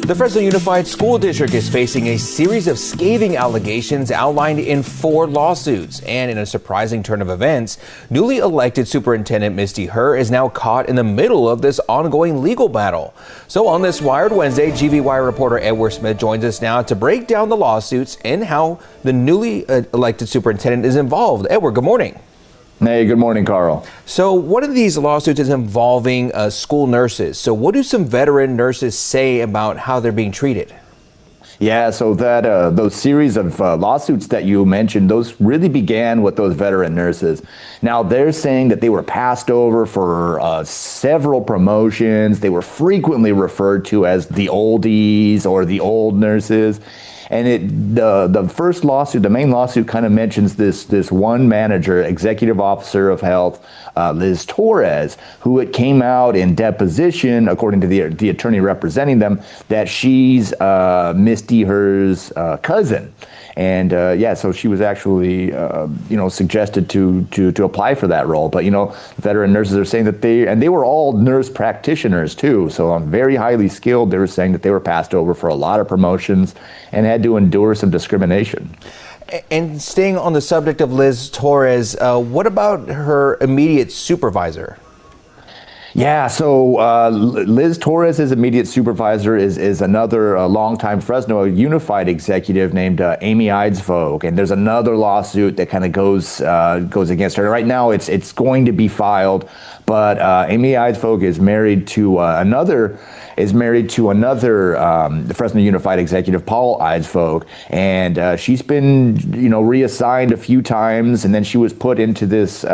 The Fresno Unified School District is facing a series of scathing allegations outlined in 4 lawsuits. And in a surprising turn of events, newly elected Superintendent Misty Herr is now caught in the middle of this ongoing legal battle. So on this Wired Wednesday, GVY reporter Edward Smith joins us now to break down the lawsuits and how the newly elected superintendent is involved. Edward, good morning. Hey, good morning, Carl. So one of these lawsuits is involving school nurses. So what do some veteran nurses say about how they're being treated? Yeah, so that those series of lawsuits that you mentioned, those really began with those veteran nurses. Now, they're saying that they were passed over for several promotions. They were frequently referred to as the oldies or the old nurses. And the first lawsuit, the main lawsuit, kind of mentions this one manager, executive officer of health, Liz Torres, who it came out in deposition, according to the attorney representing them, that she's Misty Herr's cousin. And yeah, so she was actually, suggested to apply for that role. But veteran nurses are saying that they were all nurse practitioners too. So very highly skilled. They were saying that they were passed over for a lot of promotions and had to endure some discrimination. And staying on the subject of Liz Torres, what about her immediate supervisor? Yeah, so Liz Torres' immediate supervisor is another longtime Fresno Unified executive named Amy Eidsvog, and there's another lawsuit that kind of goes against her. Right now, it's going to be filed, but Amy Eidsvog is married to another Fresno Unified executive, Paul Eidsvog, and she's been reassigned a few times, and then she was put into this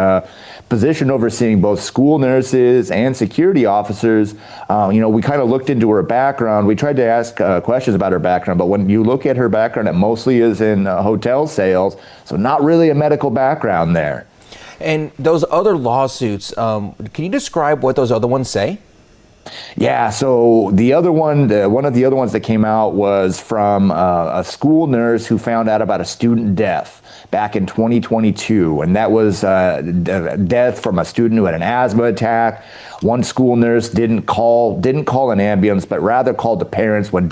position overseeing both school nurses and security officers. We kind of looked into her background. We tried to ask questions about her background, but when you look at her background, it mostly is in hotel sales, so not really a medical background there. And those other lawsuits, can you describe what those other ones say? Yeah, so the other one, one of the other ones that came out was from a school nurse who found out about a student death back in 2022, and that was death from a student who had an asthma attack. One school nurse didn't call an ambulance, but rather called the parents when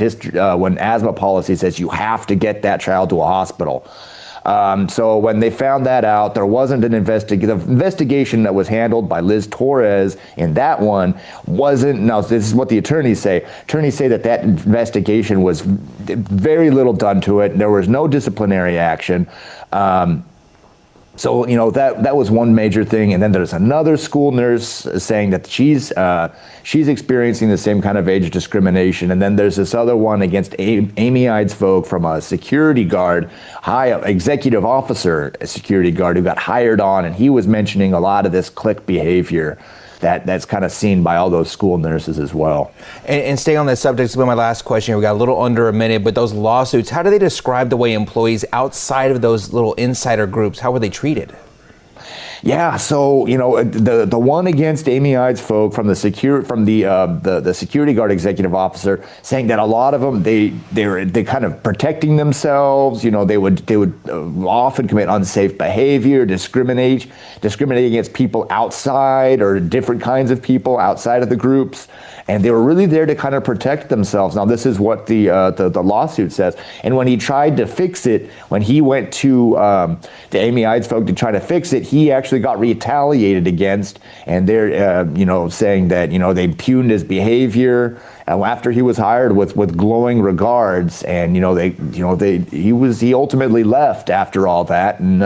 asthma policy says you have to get that child to a hospital. So when they found that out, there wasn't an investigation that was handled by Liz Torres in that one wasn't. Now, this is what the attorneys say. Attorneys say that investigation was very little done to it. There was no disciplinary action. So, that was one major thing. And then there's another school nurse saying that she's experiencing the same kind of age discrimination. And then there's this other one against Amy Eidsvog from a security guard, executive officer, a security guard who got hired on. And he was mentioning a lot of this clique behavior that's kind of seen by all those school nurses as well. And staying on that subject, this will be my last question. We got a little under a minute, but those lawsuits, how do they describe the way employees outside of those little insider groups, how were they treated? Yeah, so the one against Amy Eidsvog from the security guard executive officer, saying that a lot of them they kind of protecting themselves. They would often commit unsafe behavior, discriminate against people outside or different kinds of people outside of the groups, and they were really there to kind of protect themselves. Now, this is what the lawsuit says. And when he tried to fix it, when he went to Amy Eidsvog to try to fix it, he actually got retaliated against, and they're saying that they impugned his behavior after he was hired with glowing regards, and he ultimately left after all that, and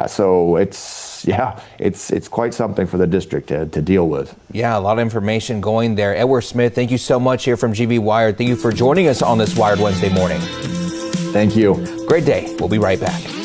so it's quite something for the district to deal with. Yeah, a lot of information going there. Edward Smith, thank you so much here from GV Wired. Thank you for joining us on this Wired Wednesday morning. Thank you. Great day. We'll be right back.